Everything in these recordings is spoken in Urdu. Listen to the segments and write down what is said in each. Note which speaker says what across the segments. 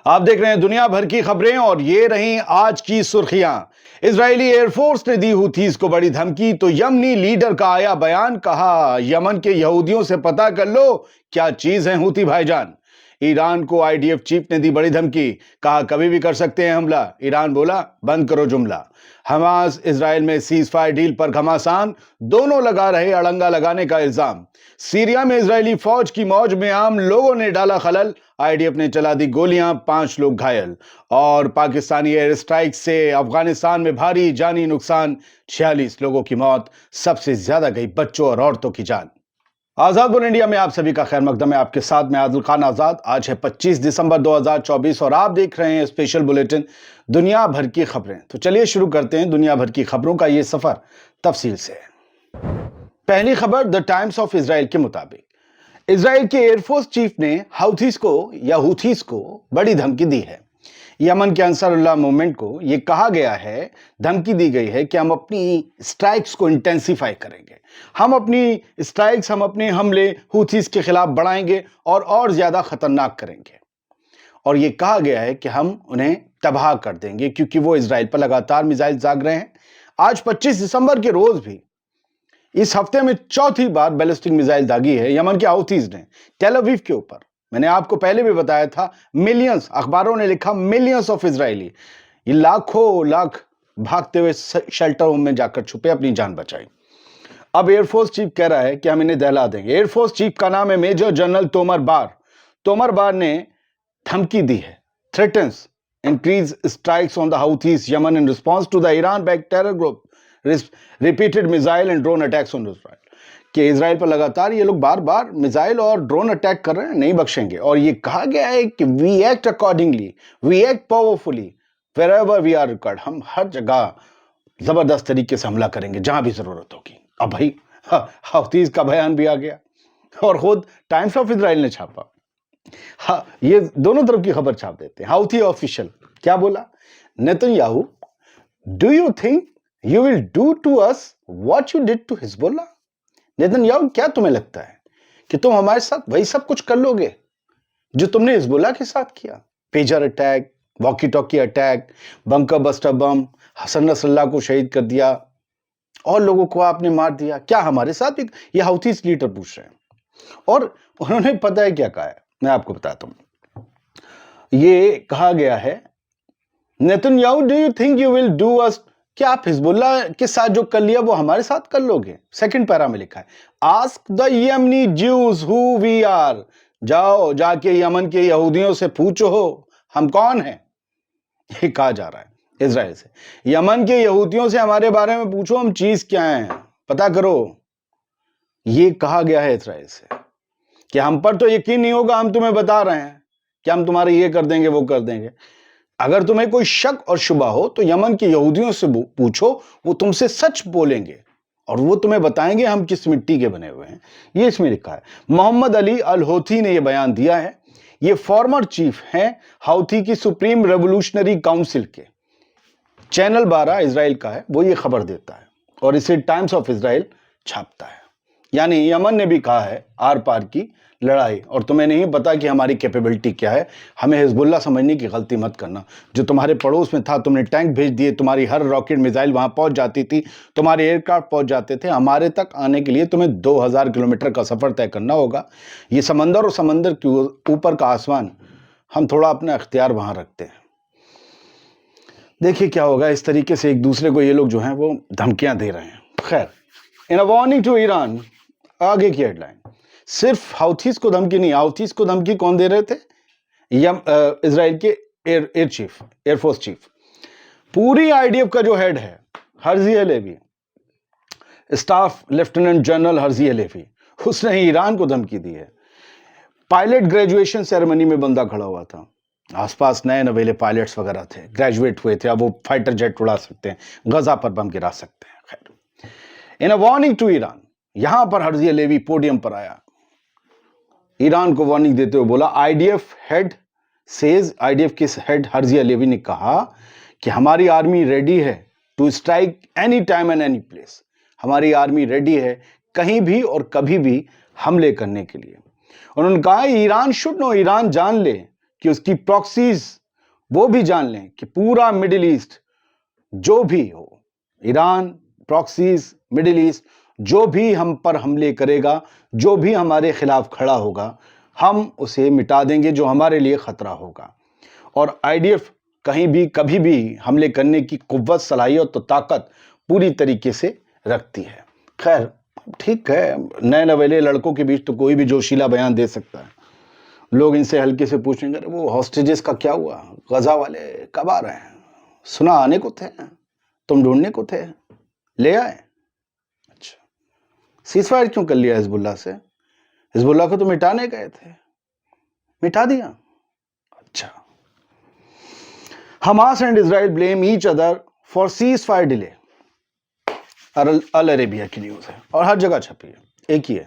Speaker 1: آپ دیکھ رہے ہیں دنیا بھر کی خبریں اور یہ رہیں آج کی سرخیاں۔ اسرائیلی ایئر فورس نے دی ہوتھیز کو بڑی دھمکی تو یمنی لیڈر کا آیا بیان، کہا یمن کے یہودیوں سے پتہ کر لو کیا چیز ہیں ہوتی بھائی جان۔ ایران کو آئی ڈی ایف چیف نے دی بڑی دھمکی، کہا کبھی بھی کر سکتے ہیں حملہ۔ ایران بولا بند کرو جملہ۔ حماس اسرائیل میں سیز فائر ڈیل پر گھماسان، دونوں لگا رہے اڑنگا لگانے کا الزام۔ سیریا میں اسرائیلی فوج کی موج میں عام لوگوں نے ڈالا خلل، آئی ڈی ایف نے چلا دی گولیاں، 5 لوگ گھائل۔ اور پاکستانی ایئر اسٹرائک سے افغانستان میں بھاری جانی نقصان، 46 لوگوں کی موت، سب سے زیادہ گئی بچوں اور عورتوں کی جان۔ آزاد بول انڈیا میں آپ سبھی کا خیر مقدم ہے، آپ کے ساتھ میں عادل خان آزاد۔ آج ہے 25 دسمبر 2024 اور آپ دیکھ رہے ہیں اسپیشل بلیٹن دنیا بھر کی خبریں۔ تو چلیے شروع کرتے ہیں دنیا بھر کی خبروں کا یہ سفر تفصیل سے۔ پہلی خبر دی ٹائمز آف اسرائیل کے مطابق اسرائیل کے ایئر فورس چیف نے ہوتھیز کو بڑی دھمکی دی ہے۔ یمن کے انصار اللہ موومنٹ کو یہ کہا گیا ہے، دھمکی دی گئی ہے کہ ہم اپنی اسٹرائکس کو انٹینسیفائی کریں گے، ہم اپنے حملے ہوتھیز کے خلاف بڑھائیں گے اور زیادہ خطرناک کریں گے۔ اور یہ کہا گیا ہے کہ ہم انہیں تباہ کر دیں گے کیونکہ وہ اسرائیل پر لگاتار میزائل داغ رہے ہیں۔ آج 25 دسمبر کے روز بھی اس ہفتے میں چوتھی بار بیلسٹک میزائل داغی ہے یمن کے ہوتھیز نے ٹیل اویو کے اوپر۔ میں نے آپ کو پہلے بھی بتایا تھا، ملینز، اخباروں نے لکھا ملینز آف اسرائیلی، یہ لاکھوں بھاگتے ہوئے شیلٹر ہوم میں جا کر چھپے، اپنی جان بچائی۔ اب ایئر فورس چیف کہہ رہا ہے کہ ہم انہیں دہلا دیں گے۔ ایئر فورس چیف کا نام ہے میجر جنرل تومر بار نے دھمکی دی ہے، threatens increase strikes on the Houthis Yemen in response to the Iran-backed terror group repeated missile and drone attacks on Israel۔ کہ اسرائیل پر لگاتار یہ لوگ بار بار میزائل اور ڈرون اٹیک کر رہے ہیں، نہیں بخشیں گے۔ اور یہ کہا گیا ہے کہ we act accordingly, we act powerfully wherever we are required۔ ہم ہر جگہ زبردست طریقے سے حملہ کریں گے جہاں بھی ضرورت ہوگی۔ اب بھائی ہوتھیز کا بیان بھی آ گیا اور خود ٹائمز آف اسرائیل نے چھاپا۔ یہ دونوں طرف کی خبر چھاپ دیتے ہیں۔ ہوتھی آفیشل کیا بولا؟ Nitin Yahoo, do you think you will do to us what you did to Hezbollah؟ Nitin Yahoo, کیا تمہیں لگتا ہے کہ تم ہمارے ساتھ وہی سب کچھ کر لو گے جو تم نے حزب اللہ کے ساتھ کیا؟ Pager attack, walkie talkie attack, bunker buster bomb, Hassan Nasrallah کو شہید کر دیا اور لوگوں کو آپ نے مار دیا، کیا ہمارے ساتھ بھی؟ یہ ہوتھیز لیڈر پوچھ رہے ہیں اور انہوں نے پتہ ہے کیا کہا ہے، میں آپ کو بتاتا ہوں۔ یہ کہا گیا ہے، Nitin Yahoo do you think you will do us، کیا آپ حزب اللہ کے ساتھ جو کر لیا وہ ہمارے ساتھ کر لو گے؟ سیکنڈ پیرا میں لکھا ہے، ask the Yemeni Jews who we are، جاؤ جا کے یمن کے یہودیوں سے پوچھو ہم کون ہیں۔ یہ کہا جا رہا ہے اسرائیل سے، یمن کے یہودیوں سے ہمارے بارے میں پوچھو ہم چیز کیا ہیں، پتہ کرو۔ یہ کہا گیا ہے اسرائیل سے کہ ہم پر تو یقین نہیں ہوگا، ہم تمہیں بتا رہے ہیں کہ ہم تمہارے یہ کر دیں گے وہ کر دیں گے۔ اگر تمہیں کوئی شک اور شبہ ہو تو یمن کے یہودیوں سے پوچھو، وہ تم سے سچ بولیں گے اور وہ تمہیں بتائیں گے ہم کس مٹی کے بنے ہوئے ہیں۔ یہ اس میں لکھا ہے۔ محمد علی الہوتھی نے یہ بیان دیا ہے، یہ فارمر چیف ہیں ہوتھی کی سپریم ریولوشنری کاؤنسل کے۔ چینل 12 اسرائیل کا ہے، وہ یہ خبر دیتا ہے اور اسے ٹائمز آف اسرائیل چھاپتا ہے۔ یعنی یمن نے بھی کہا ہے آر پار کی لڑائی، اور تمہیں نہیں پتا کہ ہماری کیپیبلٹی کیا ہے، ہمیں حزب اللہ سمجھنے کی غلطی مت کرنا۔ جو تمہارے پڑوس میں تھا، تم نے ٹینک بھیج دیے، تمہاری ہر راکٹ میزائل وہاں پہنچ جاتی تھی، تمہارے ایئر کرافٹ پہنچ جاتے تھے، ہمارے تک آنے کے لیے تمہیں 2000 کلومیٹر کا سفر طے کرنا ہوگا۔ یہ سمندر اور سمندر کے اوپر کا آسمان، ہم تھوڑا اپنا اختیار وہاں رکھتے ہیں۔ دیکھیے کیا ہوگا، اس طریقے سے ایک دوسرے کو یہ لوگ جو ہیں وہ دھمکیاں دے رہے ہیں۔ خیر، ان اے وارننگ ٹو ایران، آگے کی ہیڈ لائن، صرف ہوتھیز کو دھمکی نہیں، ہوتھیز کو دھمکی کون دے رہے تھے؟ اسرائیل کے ایئر فورس چیف، پوری آئی ڈی ایف کا جو ہیڈ ہے ہرزی ہلیوی، اسٹاف لیفٹیننٹ جنرل ہرزی ہلیوی، اس نے ایران کو دھمکی دی ہے۔ پائلٹ گریجویشن سیریمنی میں بندہ کھڑا ہوا تھا، آس پاس نئے نویلے پائلٹس وغیرہ تھے، گریجویٹ ہوئے تھے، اب وہ فائٹر جیٹ اڑا سکتے ہیں، غزہ پر بم گرا سکتے ہیں۔ خیر، ان اے وارننگ ٹو ایران، یہاں پر ہرزی ہلیوی پوڈیم پر آیا، ایران کو وارننگ دیتے ہوئے بولا، آئی ڈی ایف کے ہیڈ ہرزی ہلیوی نے کہا کہ ہماری آرمی ریڈی ہے to strike any time and any place, ہماری آرمی ریڈی ہے کہیں بھی اور کبھی بھی حملے کرنے کے لیے۔ انہوں نے کہا ایران شوڈ نو، ایران جان لے کہ اس کی پراکسیز وہ بھی جان لیں کہ پورا مڈل ایسٹ جو بھی ہو، ایران، پراکسیز، مڈل ایسٹ جو بھی ہم پر حملے کرے گا، جو بھی ہمارے خلاف کھڑا ہوگا، ہم اسے مٹا دیں گے جو ہمارے لیے خطرہ ہوگا۔ اور آئی ڈی ایف کہیں بھی کبھی بھی حملے کرنے کی قوت، صلاحیت اور طاقت پوری طریقے سے رکھتی ہے۔ خیر ٹھیک ہے، نئے نویلے لڑکوں کے بیچ تو کوئی بھی جوشیلا بیان دے سکتا ہے۔ لوگ ان سے ہلکے سے پوچھیں گے وہ ہاسٹیجز کا کیا ہوا، غزہ والے کب آ رہے ہیں؟ سنا آنے کو تھے، تم ڈھونڈنے کو تھے، لے آئے؟ اچھا، سیز فائر کیوں کر لیا حزب اللہ سے؟ حزب اللہ کو تو مٹانے گئے تھے، مٹا دیا۔ اچھا، Hamas and Israel blame each other for ceasefire delay, Al Arabiya کی نیوز ہے اور ہر جگہ چھپی ہے، ایک ہی ہے۔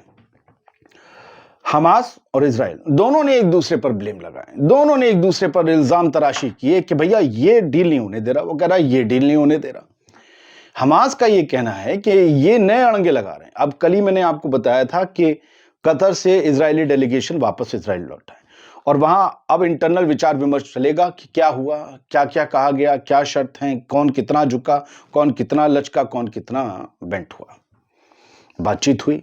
Speaker 1: حماس اور اسرائیل دونوں نے ایک دوسرے پر بلیم لگائے، دونوں نے ایک دوسرے پر الزام تراشی کیے کہ بھیا یہ ڈیل نہیں ہونے دے رہا، وہ کہہ رہا یہ ڈیل نہیں ہونے دے رہا۔ حماس کا یہ کہنا ہے کہ یہ نئے اڑنگے لگا رہے ہیں۔ اب کل ہی میں نے آپ کو بتایا تھا کہ قطر سے اسرائیلی ڈیلیگیشن واپس اسرائیل لوٹا ہے اور وہاں اب انٹرنل وچار ومرش چلے گا کہ کیا ہوا، کیا کیا کہا گیا، کیا شرط ہیں، کون کتنا جھکا، کون کتنا لچکا، کون کتنا بینٹ ہوا۔ بات چیت ہوئی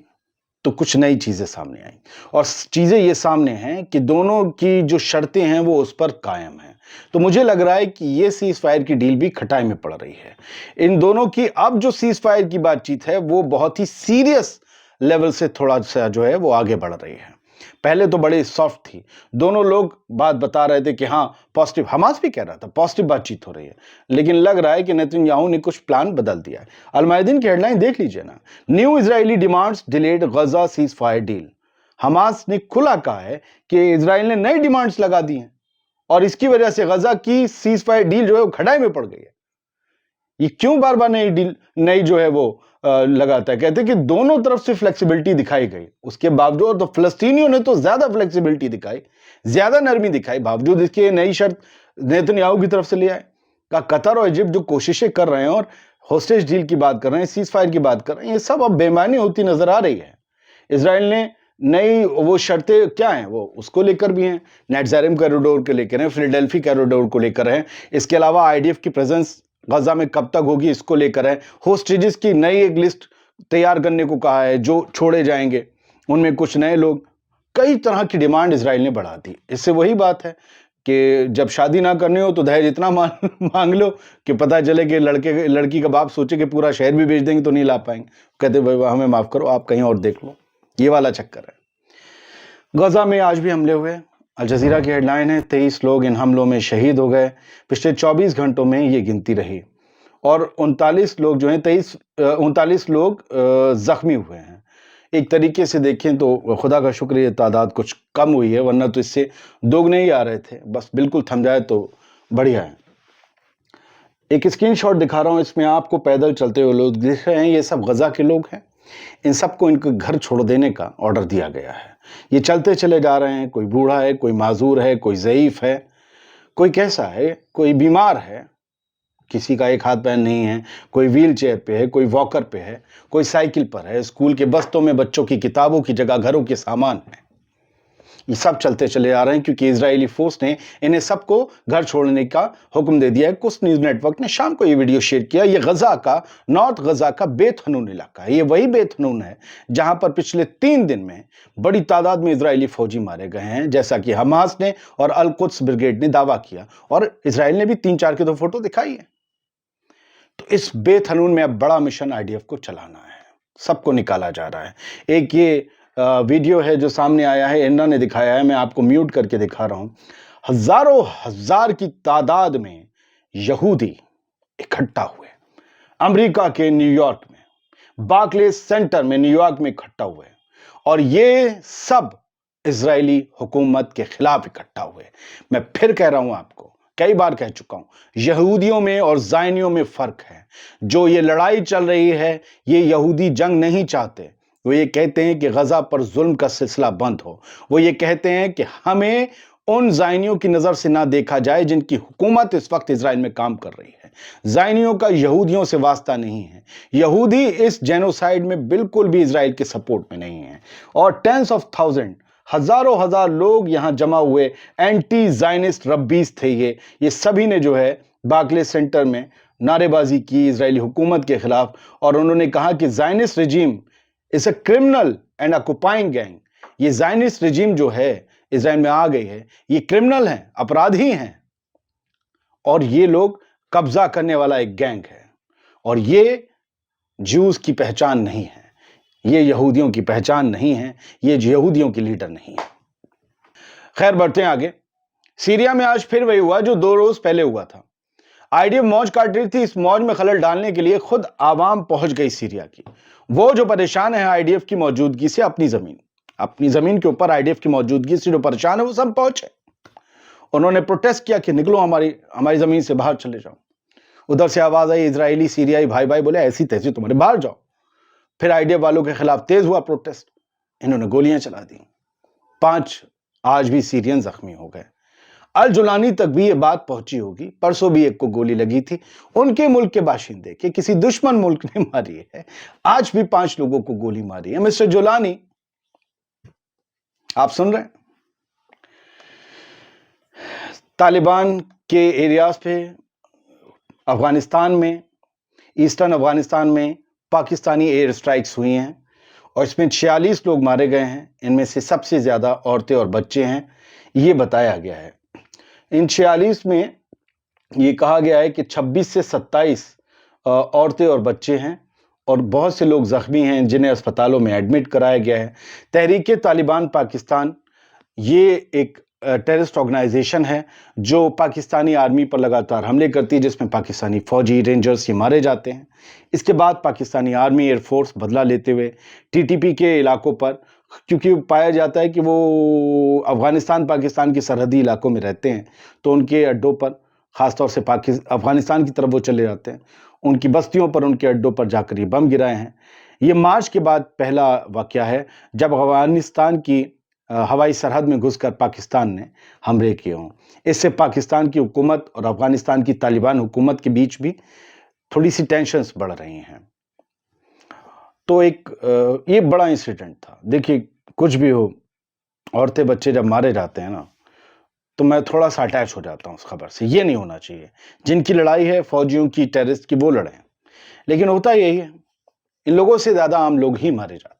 Speaker 1: تو کچھ نئی چیزیں سامنے آئیں اور چیزیں یہ سامنے ہیں کہ دونوں کی جو شرطیں ہیں وہ اس پر قائم ہیں۔ تو مجھے لگ رہا ہے کہ یہ سیز فائر کی ڈیل بھی کھٹائی میں پڑ رہی ہے۔ ان دونوں کی اب جو سیز فائر کی بات چیت ہے وہ بہت ہی سیریس لیول سے تھوڑا سا جو ہے وہ آگے بڑھ رہی ہے۔ پہلے تو بڑی سافٹ تھی، دونوں لوگ بات بتا رہے تھے کہ ہاں پازیٹیو، حماس بھی کہہ رہا تھا پازیٹیو بات چیت ہو رہی ہے، لیکن لگ رہا ہے کہ نیتن یاہو نے کچھ پلان بدل دیا ہے۔ المائدین کی ہیڈ لائن دیکھ لیجئے نا، new Israeli demands delayed Gaza ceasefire deal. Hamas نے کھلا کہا ہے کہ اسرائیل نے نئی ڈیمانڈز لگا دی ہیں اور اس کی وجہ سے غزہ کی سیز فائر ڈیل جو ہے وہ کھڑائی میں پڑ گئی ہے۔ یہ کیوں بار بار نئی جو ہے وہ لگاتا ہے؟ کہتے ہیں کہ دونوں طرف سے فلیکسیبلٹی دکھائی گئی، اس کے باوجود فلسطینیوں نے تو زیادہ فلیکسیبلٹی دکھائی، زیادہ نرمی دکھائی، باوجود اس کے نئی شرط نیتن یاہو کی طرف سے لے آئے۔ کہ قطر اور ایجپٹ جو کوششیں کر رہے ہیں اور ہوسٹیج ڈیل کی بات کر رہے ہیں، سیز فائر کی بات کر رہے ہیں، یہ سب اب بے معنی ہوتی نظر آ رہی ہے۔ اسرائیل نے نئی وہ شرطیں کیا ہیں وہ اس کو لے کر بھی ہیں، نیٹزارم کوریڈور کو لے کر ہیں، فلڈیلفی کوریڈور کو لے کر ہیں، اس کے علاوہ آئی ڈی ایف کی پریزنس غزہ میں کب تک ہوگی اس کو لے کر ہے، ہوسٹیجز کی نئی ایک لسٹ تیار کرنے کو کہا ہے جو چھوڑے جائیں گے، ان میں کچھ نئے لوگ، کئی طرح کی ڈیمانڈ اسرائیل نے بڑھا دی۔ اس سے وہی بات ہے کہ جب شادی نہ کرنی ہو تو دہیج اتنا مانگ لو کہ پتہ چلے کہ لڑکی کا باپ سوچے کہ پورا شہر بھی بیچ دیں گے تو نہیں لا پائیں گے، کہتے ہمیں معاف کرو، آپ کہیں اور دیکھ لو۔ یہ والا چکر ہے۔ غزہ میں آج بھی حملے ہوئے، الجزیرہ کی ہیڈ لائن ہے 23 لوگ ان حملوں میں شہید ہو گئے، پچھلے 24 گھنٹوں میں یہ گنتی رہی، اور 39 لوگ جو ہیں 39 لوگ زخمی ہوئے ہیں۔ ایک طریقے سے دیکھیں تو خدا کا شکر یہ تعداد کچھ کم ہوئی ہے، ورنہ تو اس سے دوگنے ہی آ رہے تھے، بس بالکل تھم جائے تو بڑھیا ہے۔ ایک اسکرین شاٹ دکھا رہا ہوں، اس میں آپ کو پیدل چلتے ہوئے لوگ دیکھ رہے ہیں، یہ سب غزہ کے لوگ ہیں۔ ان سب کو ان کے گھر چھوڑ دینے کا آرڈر دیا گیا ہے۔ یہ چلتے چلے جا رہے ہیں، کوئی بوڑھا ہے، کوئی معذور ہے، کوئی ضعیف ہے، کوئی کیسا ہے، کوئی بیمار ہے، کسی کا ایک ہاتھ پیر نہیں ہے، کوئی ویل چیئر پہ ہے، کوئی واکر پہ ہے، کوئی سائیکل پر ہے، اسکول کے بستوں میں بچوں کی کتابوں کی جگہ گھروں کے سامان ہیں۔ یہ سب چلتے چلے آ رہے ہیں کیونکہ اسرائیلی فورس نے انہیں سب کو گھر چھوڑنے کا حکم دے دیا ہے۔ کچھ نیوز نیٹ ورک نے شام کو یہ ویڈیو شیئر کیا۔ یہ غزہ کا، نارتھ غزہ کا بیت حنون علاقہ ہے۔ یہ وہی بیت حنون ہے جہاں پر پچھلے 3 دن میں بڑی تعداد میں اسرائیلی فوجی مارے گئے ہیں، جیسا کہ حماس نے اور القدس بریگیڈ نے دعویٰ کیا، اور اسرائیل نے بھی 3-4 کی تو فوٹو دکھائی ہے۔ تو اس بیت حنون میں اب بڑا مشن آئی ڈی ایف کو چلانا ہے، سب کو نکالا جا رہا ہے۔ ایک یہ ویڈیو ہے جو سامنے آیا ہے، انہوں نے دکھایا ہے، میں آپ کو میوٹ کر کے دکھا رہا ہوں۔ ہزاروں ہزار کی تعداد میں یہودی اکٹھا ہوئے امریکہ کے نیو یارک میں، بارکلیز سینٹر میں نیو یارک میں اکٹھا ہوئے، اور یہ سب اسرائیلی حکومت کے خلاف اکٹھا ہوئے۔ میں پھر کہہ رہا ہوں، آپ کو کئی بار کہہ چکا ہوں، یہودیوں میں اور زائنیوں میں فرق ہے۔ جو یہ لڑائی چل رہی ہے، یہ یہودی جنگ نہیں چاہتے، وہ یہ کہتے ہیں کہ غزہ پر ظلم کا سلسلہ بند ہو۔ وہ یہ کہتے ہیں کہ ہمیں ان زائنیوں کی نظر سے نہ دیکھا جائے جن کی حکومت اس وقت اسرائیل میں کام کر رہی ہے۔ زائنیوں کا یہودیوں سے واسطہ نہیں ہے۔ یہودی اس جینوسائیڈ میں بالکل بھی اسرائیل کے سپورٹ میں نہیں ہیں، اور 10,000 ہزاروں ہزار لوگ یہاں جمع ہوئے، اینٹی زائنسٹ ربیز تھے یہ سبھی نے جو ہے بارکلے سینٹر میں نعرے بازی کی اسرائیلی حکومت کے خلاف، اور انہوں نے کہا کہ زائنسٹ رجیم از a criminal and occupying gang. یہ زائنسٹ رجیم جو ہے اسرائیل میں آ گئی ہے، یہ کرمنل ہیں، اپرادھی ہیں، اور یہ لوگ قبضہ کرنے والا ایک گینگ ہے، اور یہ جوز کی پہچان نہیں ہے، یہ یہودیوں کی پہچان نہیں ہے، یہ یہودیوں کی لیڈر نہیں ہے. خیر بڑھتے ہیں آگے. سیریا میں آج پھر وہی ہوا جو 2 روز پہلے ہوا تھا. IDF موج کاٹ رہی تھی. اس موج میں خلل ڈالنے کے لیے خود عوام پہنچ گئی سیریا کی. وہ جو پریشان ہے IDF کی موجودگی سے، اپنی زمین کے اوپر IDF کی موجودگی سے جو پریشان ہے، وہ سب پہنچے. انہوں نے پروٹیسٹ کیا کہ نکلو، ہماری زمین سے باہر چلے جاؤ. ادھر سے آواز آئی، اسرائیلی سیریائی بھائی بولے ایسی تیزی تمہارے، باہر جاؤ. پھر IDF والوں کے خلاف تیز ہوا پروٹیسٹ، انہوں نے گولیاں چلا دی. 5 آج بھی سیرین زخمی ہو گئے. الجولانی تک بھی یہ بات پہنچی ہوگی. پرسوں بھی ایک کو گولی لگی تھی. ان کے ملک کے باشندے کہ کسی دشمن ملک نے ماری ہے. آج بھی 5 لوگوں کو گولی ماری ہے. مسٹر جولانی، آپ سن رہے ہیں؟ طالبان کے ایریاز پہ افغانستان میں، ایسٹرن افغانستان میں پاکستانی ایئر سٹرائکس ہوئی ہیں، اور اس میں 46 لوگ مارے گئے ہیں. ان میں سے سب سے زیادہ عورتیں اور بچے ہیں، یہ بتایا گیا ہے. ان 46 میں یہ کہا گیا ہے کہ 26 سے 27 عورتیں اور بچے ہیں، اور بہت سے لوگ زخمی ہیں جنہیں اسپتالوں میں ایڈمٹ کرایا گیا ہے. تحریک طالبان پاکستان یہ ایک ٹیررسٹ آرگنائزیشن ہے جو پاکستانی آرمی پر لگاتار حملے کرتی ہے، جس میں پاکستانی فوجی، رینجرز یہ مارے جاتے ہیں. اس کے بعد پاکستانی آرمی، ایئر فورس بدلہ لیتے ہوئے TTP کے علاقوں پر، کیونکہ پایا جاتا ہے کہ وہ افغانستان پاکستان کے سرحدی علاقوں میں رہتے ہیں، تو ان کے اڈوں پر، خاص طور سے افغانستان کی طرف وہ چلے جاتے ہیں، ان کی بستیوں پر، ان کے اڈوں پر جا کر یہ بم گرائے ہیں. یہ مارچ کے بعد پہلا واقعہ ہے جب افغانستان کی ہوائی سرحد میں گھس کر پاکستان نے حملے کیے ہوں. اس سے پاکستان کی حکومت اور افغانستان کی طالبان حکومت کے بیچ بھی تھوڑی سی ٹینشنز بڑھ رہی ہیں. تو یہ بڑا انسیڈنٹ تھا. دیکھیے، کچھ بھی ہو، عورتیں بچے جب مارے جاتے ہیں نا، تو میں تھوڑا سا اٹیچ ہو جاتا ہوں اس خبر سے. یہ نہیں ہونا چاہیے. جن کی لڑائی ہے فوجیوں کی، ٹیررسٹ کی، وہ لڑیں، لیکن ہوتا یہی ہے، ان لوگوں سے زیادہ عام لوگ ہی مارے جاتے ہیں.